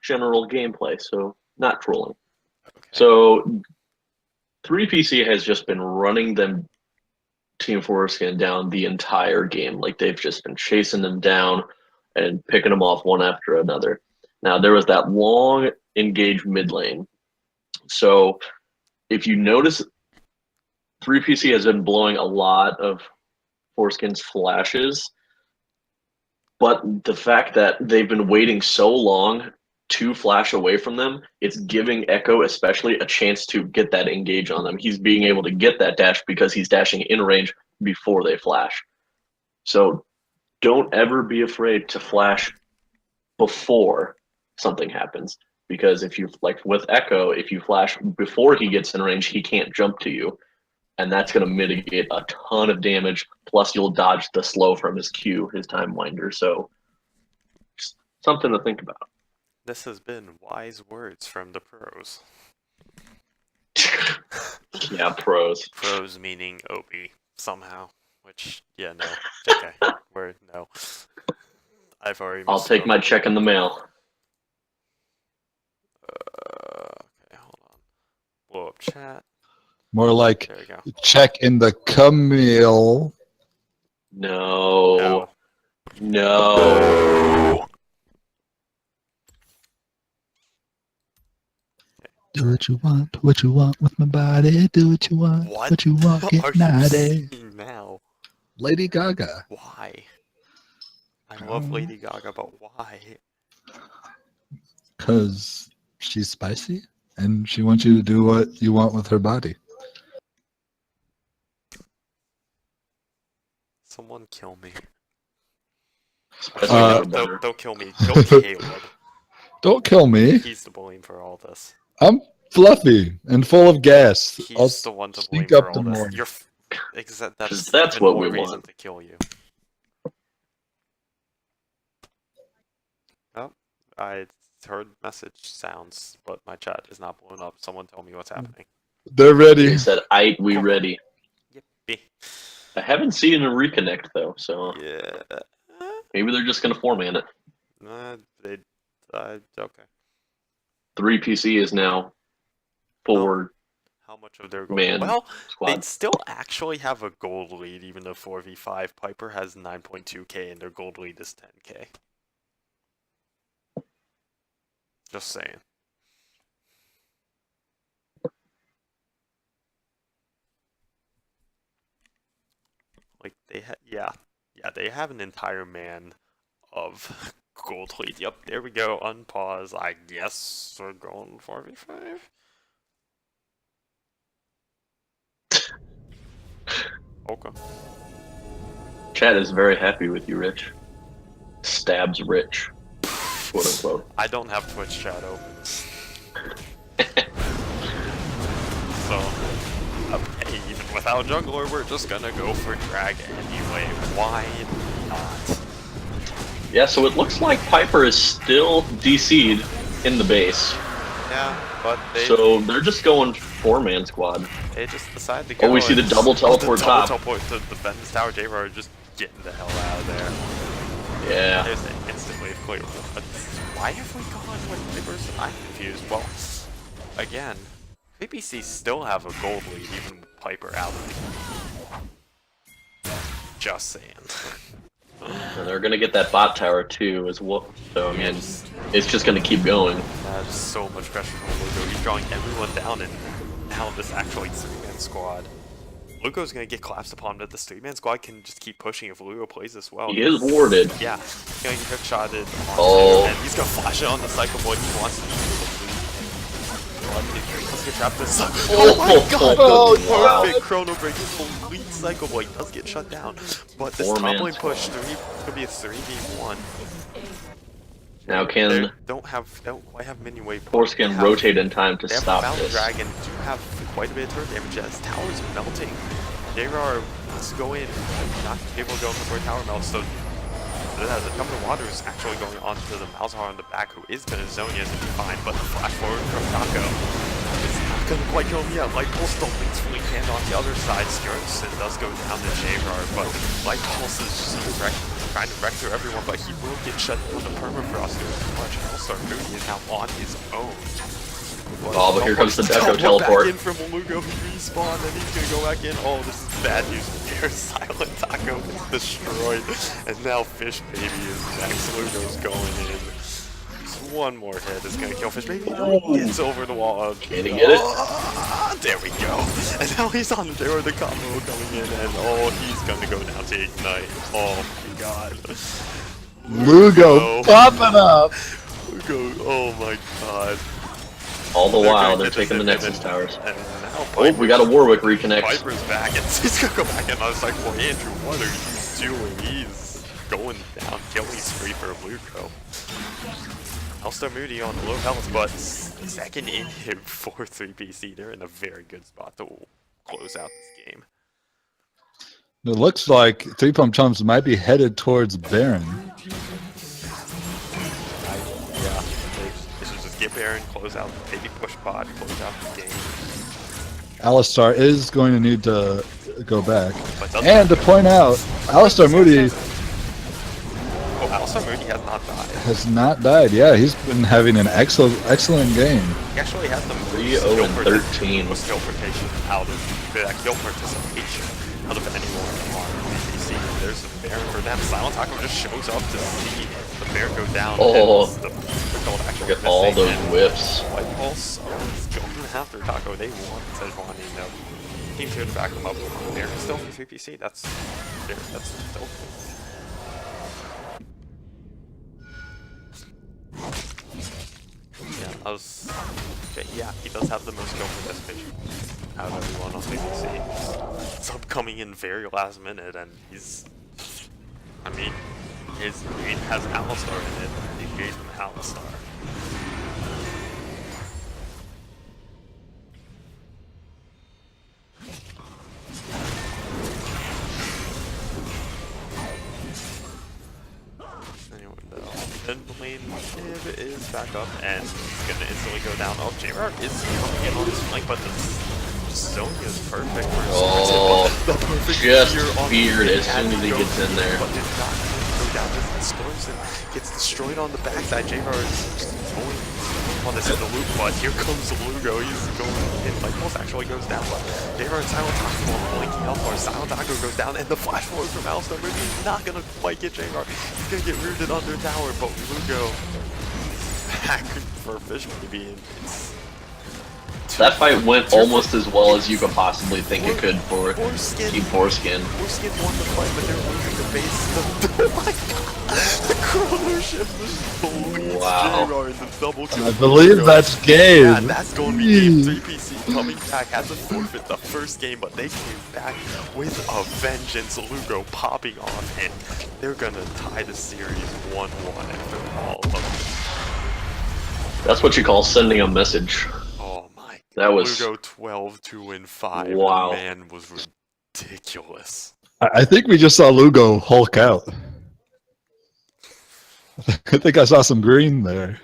general gameplay, so not trolling. Okay. So 3PC has just been running them Team Foreskin down the entire game. They've just been chasing them down and picking them off one after another. Now there was that long engaged mid lane. So if you notice, 3PC has been blowing a lot of Foreskin's flashes, but the fact that they've been waiting so long to flash away from them, it's giving Echo especially a chance to get that engage on them. He's being able to get that dash because he's dashing in range before they flash. So don't ever be afraid to flash before something happens. Because if you, with Echo, if you flash before he gets in range, he can't jump to you. And that's going to mitigate a ton of damage. Plus, you'll dodge the slow from his Q, his time winder. So, just something to think about. This has been wise words from the pros. Yeah, pros. Pros meaning OB somehow. Which, yeah, no. Okay, no. I've already I'll take my check in the mail. Okay, hold on. Blow up chat. More like There we go. check in the Camille. No. Do what you want with my body. Do what you want you want, get are naughty. you seeing now? Lady Gaga. Why? I love Lady Gaga, but why? Because she's spicy and she wants you to do what you want with her body. Someone kill me. Don't kill me. Kill Caleb. Don't kill me. He's to blame for all this. I'm fluffy and full of gas. He's the one to blame sneak up for the all this. morning. That's even what more we reason want. to kill you. Oh, I heard message sounds, but my chat is not blowing up. Someone tell me what's happening. They're ready. He said, we ready." Yippee. I haven't seen a reconnect though, so Yeah. maybe they're just gonna four-man it. Okay. 3 PC is now 4 How much of their gold? man Well, squad. they'd still actually have a gold lead, even though 4v5 Piper has 9.2k and their gold lead is 10k. Just saying. Like they have an entire man of gold lead. Yep, there we go. Unpause. I guess we're going 4v5. Okay. Chat is very happy with you, Rich. Stabs Rich, quote unquote. I don't have Twitch chat open. So, hey, even without jungler, we're just gonna go for drag anyway. Why not? Yeah, so it looks like Piper is still DC'd in the base. Yeah, but so they're just going 4-man squad. They just decided to go. Oh, we see the double teleport top. Teleport to defend this tower. J-Rar just getting the hell out of there. Yeah. There's an instant wave clear. But why have we gone with Vipers? I'm confused. Well, again, VPC still have a gold lead even with Piper out. Just saying. And they're gonna get that bot tower too as well. So I mean, it's just gonna keep going. Just so much pressure from Lugo. He's drawing everyone down, and now this actually 3-man squad. Lugo's gonna get collapsed upon, but this 3-man squad can just keep pushing if Lugo plays this well. He is warded. Yeah, he's gonna get hook-shotted. And he's gonna flash it on the Psycho Boy. He wants to use the lead. Let's get trapped this time. Oh my god! Wow. Perfect Chrono Break. The lead Psycho Boy does get shut down. But this top lane push, could be a 3v1. Now they don't quite have minion wave. Force can rotate in time to stop this. Dragon do have quite a bit of turret damage as tower's melting. J-Rar wants to go in, not able to go before tower melts, so the Tumbler Water is actually going on to the Malzahar on the back, who is going to zone you as if you find, but the flash forward from Taco is not going to quite kill him yet. Light Pulse still leads Fleet Hand on the other side. Skirson does go down to J-Rar, but Light Pulse is just trying to wreck through everyone, but he will get shut down. The Permafrost doing too much. All-Star Moody is now on his own. Oh, but here comes the Deco teleport. Back in from Lugo, he respawned, and he's gonna go back in. Oh, this is bad news here. Silent Taco is destroyed, and now Fish Baby is next. Lugo's going in. Just one more hit is gonna kill Fish Baby. No, he gets over the wall. Can he get it? There we go. And now he's on the J-Rar, the combo coming in, and oh, he's gonna go down to Ignite. Oh my god. Lugo popping up. Lugo, oh my god. All the while, they're taking the Nexus towers. Oh, we got a Warwick reconnect. Piper's back, and he's gonna go back, and I was like, well, Andrew, what are you doing? He's going down, killing spree for Lugo. All-Star Moody on low health, but second in him for 3PC. They're in a very good spot to close out this game. It looks like 3-Pump Chumps might be headed towards Baron. Yeah, they should just get Baron, close out, maybe push bot, close out the game. Alistar is going to need to go back. And to point out, Alistar Moody Alistar Moody has not died. Has not died. Yeah, he's been having an excellent game. He actually has the 3-0-13 most skill participation out of anyone on VPC. There's a bear for them. Silent Taco just shows up to see the bear go down. Oh, the gold actually look at all those whips. White Pulse going after Taco. They want Sejuani. No team's here to back them up. Bear is still for VPC. That's still cool. Yeah, okay, yeah, he does have the most skill participation out of everyone on BBC. Sub coming in very last minute, and he's, I mean, he has Alistar in it, and he gave him Alistar. And lane is back up and he's gonna instantly go down. Oh, J-Rock is coming in on his flank, but the zone is perfect for the perfect just feared as soon as he gets in there. But did not go down, just explodes and gets destroyed on the backside. J-Rock is going on this in the loop, but here comes Lugo. He's going in. Like, almost actually goes down, but J-Rock and Silent Taco are blinking out for Silent Taco goes down, and the flash forward from Alistar Moody is not gonna quite get J-Rock. He's gonna get rooted under tower, but Lugo back for Fish maybe, and it's that fight went almost as well as you could possibly think it could for Team Foreskin. Foreskin won the fight, but they're losing the base. Oh my god! The chrono shift was blue. Wow. The double kill. I believe that's game. Yeah, that's going to be game 3 PC coming back. Had to forfeit the first game, but they came back with a vengeance. Lugo popping off, and they're going to tie the series 1-1 after all of it. That's what you call sending a message. Oh my. That was Lugo 12-2-5. Wow. The man was ridiculous. I think we just saw Lugo Hulk out. I think I saw some green there.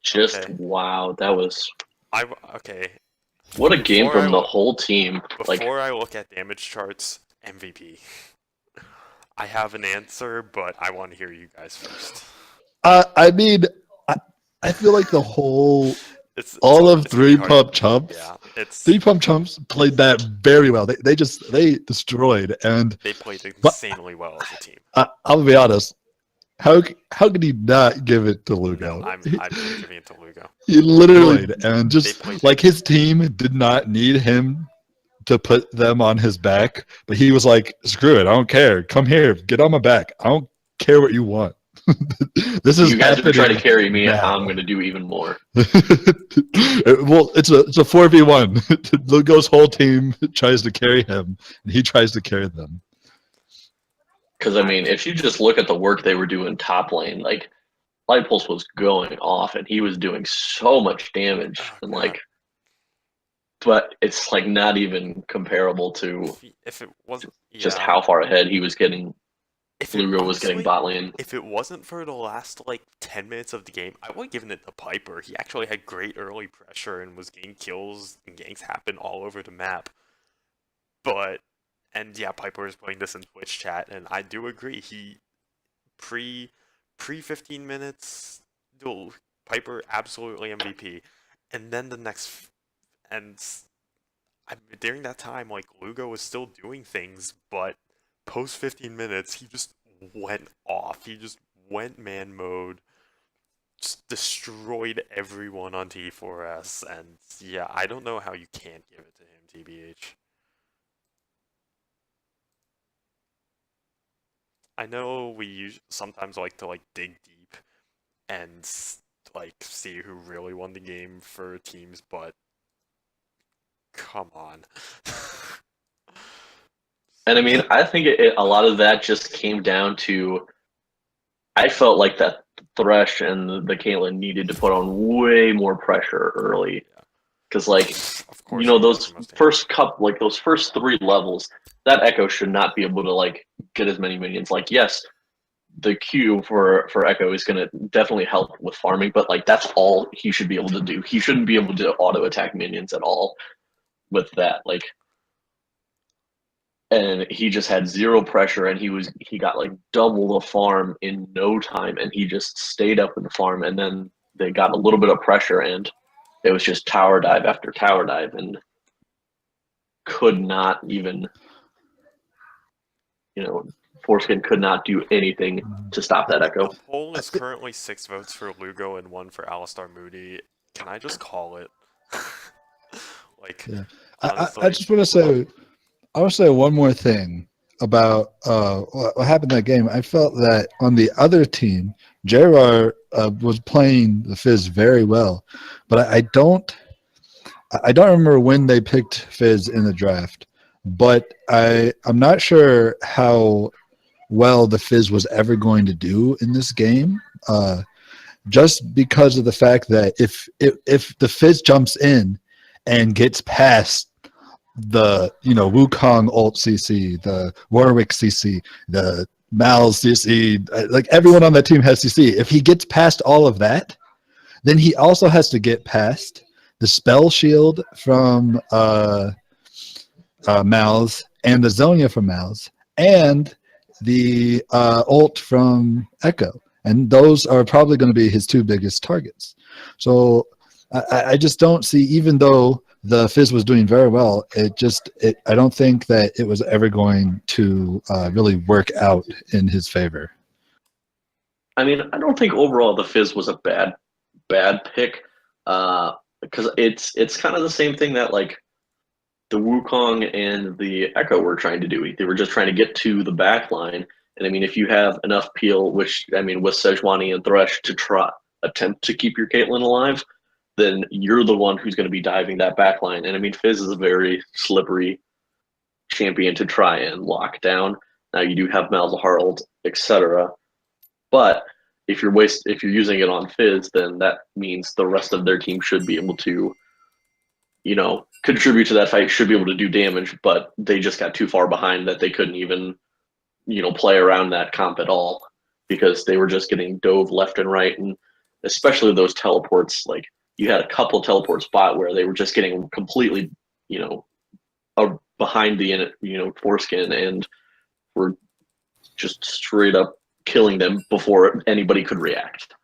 Just wow, that was okay. What a game from the whole team. Before I look at damage charts, MVP. I have an answer, but I want to hear you guys first. I mean, I feel like the whole all of Three Pump Chumps. Yeah, Three Pump Chumps played that very well. They destroyed, and they played insanely well as a team. I'll be honest. How could he not give it to Lugo? No, I'm giving it to Lugo. He literally and just like his team did not need him to put them on his back, but he was like, "Screw it, I don't care. Come here, get on my back. I don't care what you want." This is you guys are trying to carry me, and I'm going to do even more. Well, it's a 4v1. Lugo's whole team tries to carry him, and he tries to carry them. Because I mean, if you just look at the work they were doing top lane, like Light Pulse was going off, and he was doing so much damage, and like, but it's like not even comparable to if it wasn't just how far ahead he was getting. Lugo was getting bot lane. If it wasn't for the last like 10 minutes of the game, I would have given it to Piper. He actually had great early pressure and was getting kills, and ganks happen all over the map. And yeah, Piper is playing this in Twitch chat, and I do agree. He pre 15 minutes, Piper absolutely MVP, and then during that time, like Lugo was still doing things, but post 15 minutes, he just went off. He just went man mode, just destroyed everyone on T4S, and yeah, I don't know how you can't give it to him, TBH. I know we sometimes like to dig deep and see who really won the game for teams, but come on. And I mean, I think a lot of that just came down to, I felt like that Thresh and the Caitlyn needed to put on way more pressure early. Because those first those first 3 levels, that Echo should not be able to get as many minions. Like, yes, the Q for Echo is going to definitely help with farming, but like that's all he should be able to do. He shouldn't be able to auto attack minions at all with that. Like, and he just had zero pressure, and he got like double the farm in no time, and he just stayed up in the farm, and then they got a little bit of pressure, and it was just tower dive after tower dive, and could not even, Foreskin could not do anything to stop that Echo. The poll is currently 6 votes for Lugo and 1 for Alistar Moody. Can I just call it? Like, yeah. I just want to say, I want to say one more thing about what happened in that game. I felt that on the other team, JR was playing the Fizz very well, but I don't remember when they picked Fizz in the draft, but I'm not sure how well the Fizz was ever going to do in this game, just because of the fact that if the Fizz jumps in and gets past the Wukong ult CC, the Warwick CC, the Mal CC, like everyone on that team has CC. If he gets past all of that, then he also has to get past the spell shield from Mal's and the Zonia from Mal's and the ult from Echo, and those are probably going to be his 2 biggest targets. So I just don't see, even though the Fizz was doing very well, I don't think that it was ever going to really work out in his favor. I mean, I don't think overall the Fizz was a bad pick, because it's kind of the same thing that like the Wukong and the Echo were trying to do. They were just trying to get to the back line. And I mean, if you have enough peel, which I mean, with Sejuani and Thresh to attempt to keep your Caitlyn alive, then you're the one who's going to be diving that back line. And I mean, Fizz is a very slippery champion to try and lock down. Now you do have Malzahar ult, etc. But if you're using it on Fizz, then that means the rest of their team should be able to, contribute to that fight, should be able to do damage, but they just got too far behind that they couldn't even, play around that comp at all, because they were just getting dove left and right, and especially those teleports. Like, you had a couple teleport spot where they were just getting completely, behind the, Foreskin, and were just straight up killing them before anybody could react.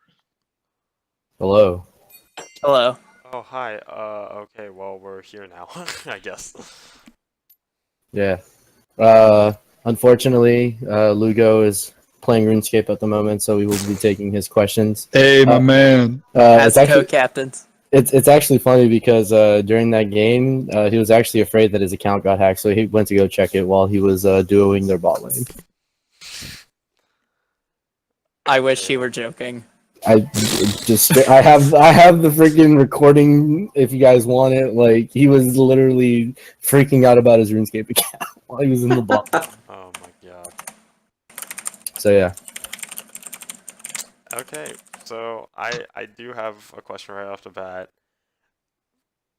Hello. Hello. Oh, hi. Okay, well, we're here now, I guess. Yeah. Unfortunately, Lugo is playing RuneScape at the moment, so we will be taking his questions. Hey, my man. As co-captains. It's actually funny because during that game, he was actually afraid that his account got hacked, so he went to go check it while he was duoing their bot lane. I wish he were joking. I have the freaking recording if you guys want it. Like, he was literally freaking out about his RuneScape account while he was in the bot. Oh my god. So yeah. Okay, so I do have a question right off the bat.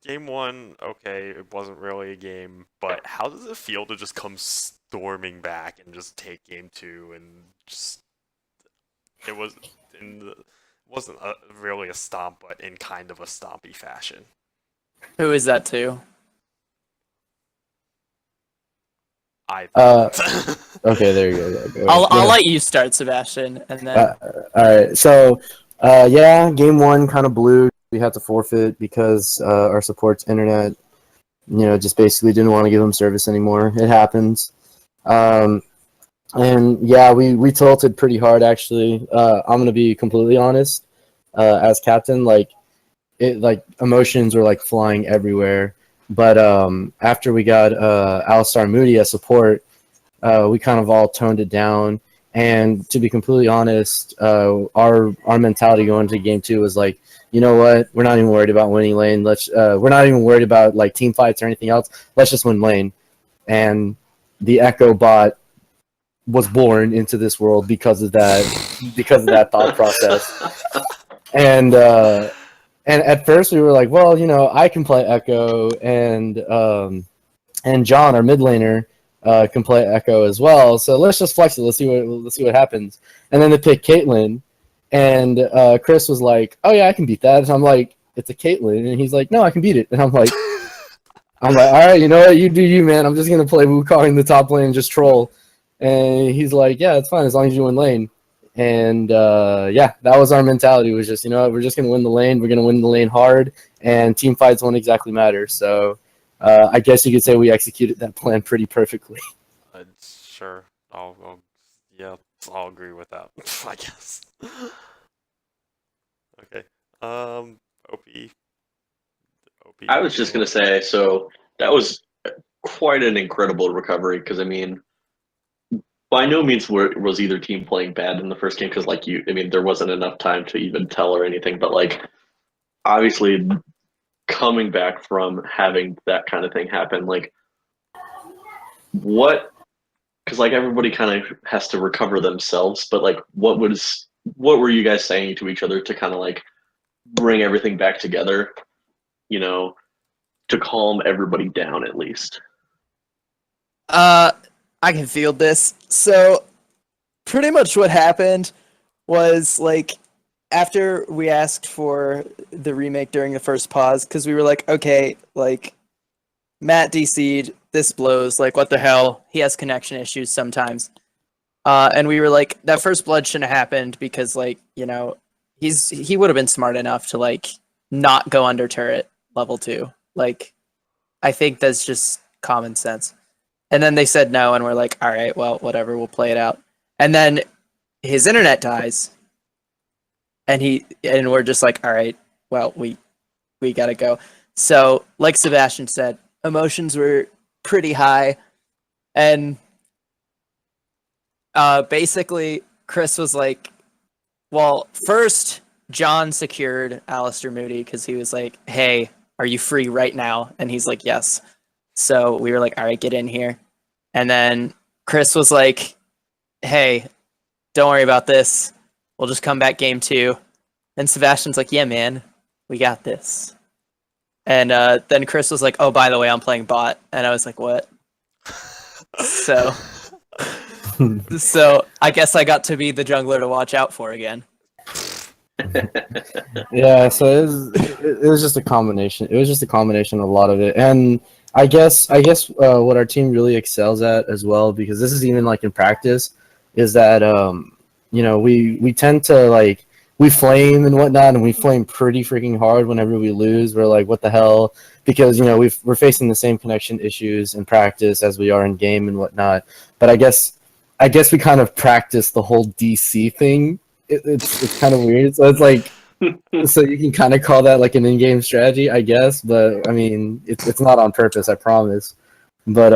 Game 1, okay, it wasn't really a game, but how does it feel to just come storming back and just take Game 2 and just... It wasn't really a stomp, but in kind of a stompy fashion. Who is that to? Okay, there you go. I'll let you start, Sebastian, and then. All right. So, yeah, game 1 kind of blew. We had to forfeit because our support's internet, just basically didn't want to give them service anymore. It happens. And yeah, we tilted pretty hard, actually. I'm gonna be completely honest. As captain, emotions were flying everywhere. But after we got Alistar Moody as support, we kind of all toned it down. And to be completely honest, our mentality going into game 2 was like, you know what? We're not even worried about winning lane. We're not even worried about team fights or anything else. Let's just win lane. And the Echo bot was born into this world because of that thought process. And at first we were like, well, I can play Echo, and John, our mid laner, can play Echo as well. So let's just flex it. Let's see what happens. And then they pick Caitlyn, and Chris was like, "Oh yeah, I can beat that." And I'm like, "It's a Caitlyn," and he's like, "No, I can beat it." And I'm like, "All right, you know what? You do you, man. I'm just gonna play Wukong in the top lane and just troll." And he's like, "Yeah, it's fine as long as you win lane." And yeah, that was our mentality. It was just, you know, we're just gonna win the lane. We're gonna win the lane hard, and team fights won't exactly matter. So. I guess you could say we executed that plan pretty perfectly. Sure. I'll agree with that. I guess. Okay. OP. I was just gonna say, so that was quite an incredible recovery because I mean, by no means was either team playing bad in the first game because there wasn't enough time to even tell or anything. But like, obviously, coming back from having that kind of thing happen, like, what? Because like everybody kind of has to recover themselves, but like, what were you guys saying to each other to kind of like bring everything back together? You know, to calm everybody down at least. I can field this. So, pretty much what happened was like after we asked for the remake during the first pause, because we were like, okay, like Matt DC'd, this blows, like what the hell? He has connection issues sometimes. And we were like, that first blood shouldn't have happened because like, you know, he would have been smart enough to like not go under turret level 2. Like, I think that's just common sense. And then they said no, and we're like, all right, well, whatever, we'll play it out. And then his internet dies, and we're just like, all right, well, we gotta go. So, like Sebastian said, emotions were pretty high, and basically, Chris was like, well, first, John secured Alistair Moody because he was like, hey, are you free right now? And he's like, yes. So we were like, all right, get in here. And then Chris was like, hey, don't worry about this. We'll just come back game 2. And Sebastian's like, yeah, man, we got this. And then Chris was like, oh, by the way, I'm playing bot. And I was like, what? So I guess I got to be the jungler to watch out for again. Yeah, so it was just a combination. It was just a combination of a lot of it, and I guess what our team really excels at as well, because this is even like in practice, is that you know, we tend to like we flame and whatnot, and we flame pretty freaking hard whenever we lose. We're like, what the hell? Because you know we're facing the same connection issues in practice as we are in game and whatnot. But I guess we kind of practice the whole DC thing. It's kind of weird. So it's like, so you can kind of call that like an in-game strategy, I guess. But I mean, it's not on purpose, I promise. But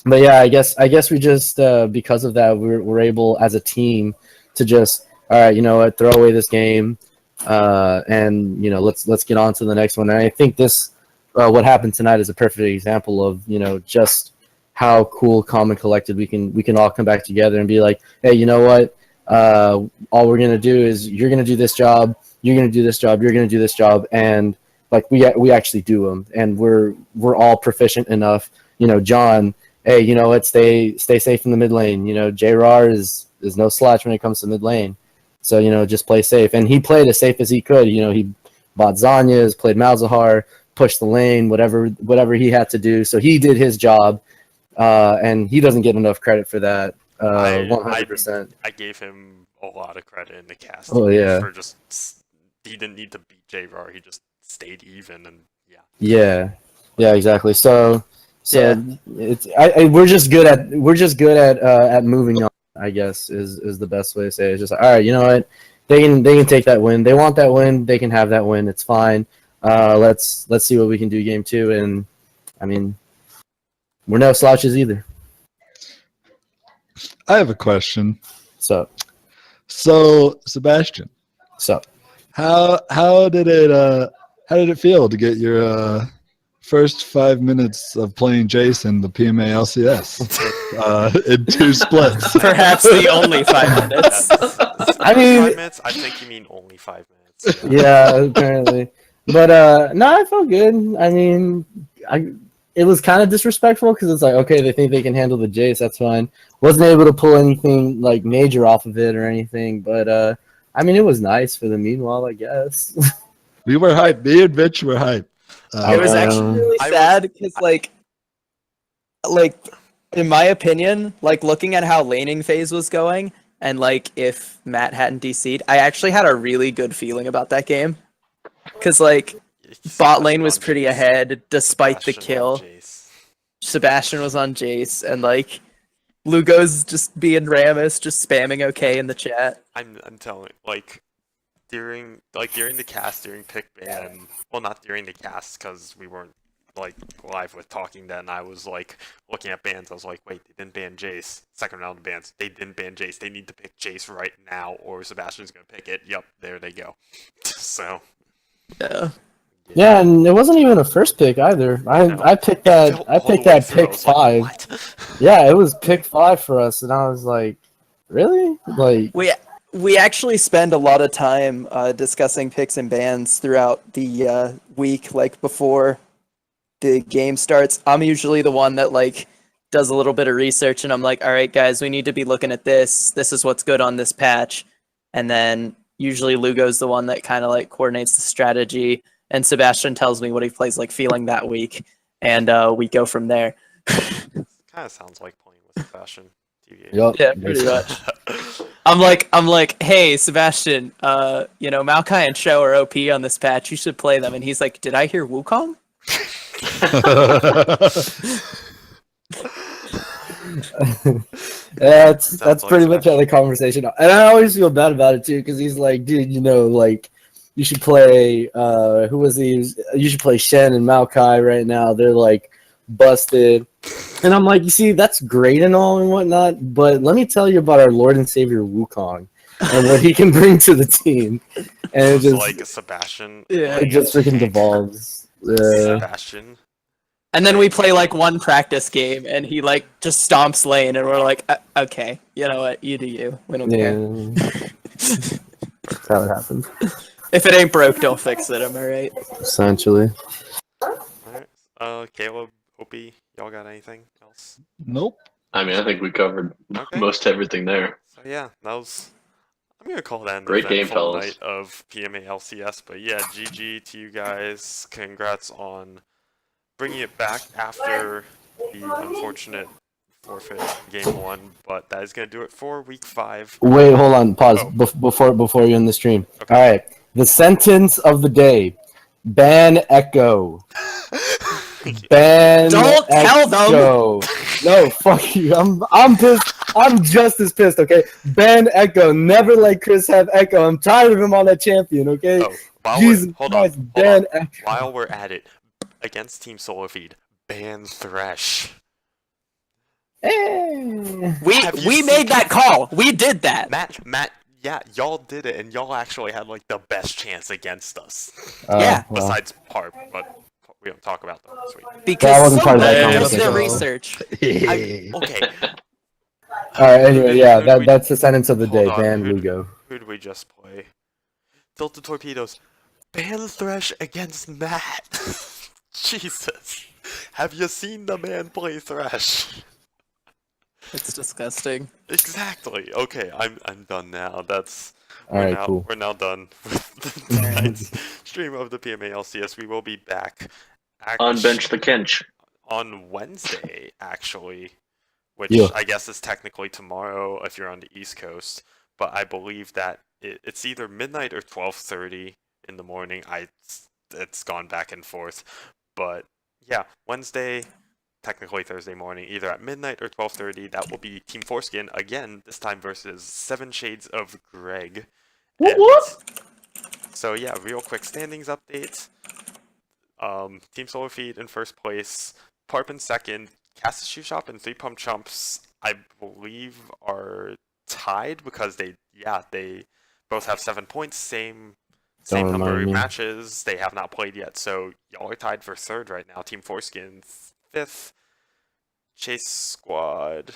yeah, I guess we just because of that, we're able as a team to just, all right, you know what, throw away this game, and you know, let's get on to the next one. And I think this what happened tonight is a perfect example of, you know, just how cool, calm, and collected we can all come back together and be like, hey, you know what? All we're gonna do is you're gonna do this job, you're gonna do this job, you're gonna do this job, and like we actually do them, and we're all proficient enough. You know, John, hey, you know what? Stay safe in the mid lane. You know, JRAR is no slouch when it comes to mid lane, so you know, just play safe. And he played as safe as he could. You know, he bought Zanya's, played Malzahar, pushed the lane, whatever he had to do. So he did his job, and he doesn't get enough credit for that. 100%. I gave him a lot of credit in the cast. Oh yeah. For just he didn't need to beat JRAR. He just stayed even, and yeah, exactly. So Yeah. it's we're just good at moving on, I guess is the best way to say it. It's just like, all right, you know what, they can take that win. They want that win. They can have that win. It's fine. Let's see what we can do game 2. And I mean, we're no slouches either. I have a question. So Sebastian, so how did it feel to get your first 5 minutes of playing Jason, the PMA LCS, in 2 splits? Perhaps the only 5 minutes. I mean, 5 minutes. I think you mean only 5 minutes. yeah, apparently. But no, I felt good. I mean, it was kind of disrespectful because it's like, okay, they think they can handle the Jace, that's fine. Wasn't able to pull anything like major off of it or anything, but I mean, it was nice for the meanwhile, I guess. We were hyped. Me and Mitch were hyped. It was actually really sad because, like, in my opinion, like looking at how laning phase was going, and like if Matt hadn't DC'd, I actually had a really good feeling about that game. Because like bot lane was pretty ahead despite the kill. Sebastian was on Jace, and like Lugo's just being Rammus, just spamming okay in the chat. I'm telling, like during the cast, during pick ban, well, not during the cast because we weren't like live with talking then. I was like looking at bans. I was like, wait, they didn't ban Jace. Second round of bans, they didn't ban Jace. They need to pick Jace right now, or Sebastian's gonna pick it. Yep, there they go. So Yeah. Yeah, and it wasn't even a first pick either. I picked that. I picked that pick 5. Like, Yeah, it was pick 5 for us, and I was like, really? Like, We actually spend a lot of time discussing picks and bans throughout the week, like before the game starts. I'm usually the one that like does a little bit of research, and I'm like, all right, guys, we need to be looking at this. This is what's good on this patch, and then usually Lugo's the one that kind of like coordinates the strategy, and Sebastian tells me what he plays like feeling that week, and we go from there. kind of sounds like playing with Sebastian. yep, Yeah, pretty much. I'm like, hey, Sebastian, you know, Maokai and Sho are OP on this patch. You should play them. And he's like, did I hear Wukong? That's pretty much how the conversation. And I always feel bad about it too, because he's like, dude, you know, like you should play. Who was he? You should play Shen and Maokai right now. They're like busted. And I'm like, you see, that's great and all and whatnot, but let me tell you about our Lord and Savior Wukong and what he can bring to the team. And it just like a Sebastian. Yeah, it just freaking devolves. Sebastian. And then we play like one practice game, and he like just stomps lane, and we're like, okay, you know what, you do you. We don't care. That's how it happens. If it ain't broke, don't fix it. Am I right? Essentially. Alright. Caleb, Opie, y'all got anything else? Nope. I mean, I think we covered most everything there. So yeah, that was. I'm gonna call that an Great game, eventful fellas. night of PMA LCS. But yeah, GG to you guys. Congrats on bringing it back after the unfortunate forfeit game 1. But that is gonna do it for week 5. Wait, hold on, pause Oh. before you end the stream. Okay. All right, the sentence of the day: ban Echo. Ban. Don't tell them. Echo. No, fuck you. I'm pissed. I'm just as pissed. Okay, ban Echo. Never let Chris have Echo. I'm tired of him on that champion. Okay. Oh, Jesus hold Christ, on. ban Echo. While we're at it, against Team Solo Feed, ban Thresh. We made that call. We did that. Matt, yeah, y'all did it, and y'all actually had like the best chance against us. Yeah. Well, Besides Parp, but we don't talk about them this week. Because That wasn't part of that somebody does their conversation. research. Okay, all right. Anyway, yeah, Who did we- that's the sentence of the day. hold on, Ban who- Lugo. Who did we just play? Tilted Torpedoes. Ban Thresh against Matt. Jesus. Have you seen the man play Thresh? It's disgusting. Exactly. Okay, I'm done now. All right, cool. We're now done with tonight's stream of the PMA LCS. We will be back Unbench the Kench. on Wednesday, actually, which Yeah. I guess is technically tomorrow if you're on the East Coast. But I believe that it's either midnight or 12:30 in the morning. It's gone back and forth, but yeah, Wednesday, technically Thursday morning, either at midnight or 12:30. That will be Team Foreskin again. This time versus 7 Shades of Greg. What? So yeah, real quick standings update. Team Solar Feed in first place, Parp in second, Cassis Shoe Shop and 3 Pump Chumps, I believe, are tied because they both have 7 points, same Don't number remind of me. matches. They have not played yet, so y'all are tied for third right now. Team Foreskin fifth, Chase Squad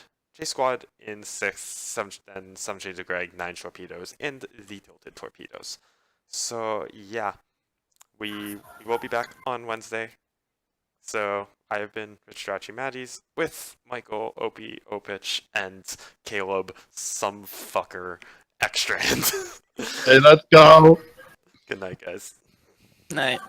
in sixth, then Some Shades of Greg, 9 Torpedoes, and the Tilted Torpedoes. So yeah, we will be back on Wednesday. So I have been Mistrachi Matties with Michael, Opie, Opich, and Caleb, some fucker extra. Hey, let's go. Good night, guys. Night.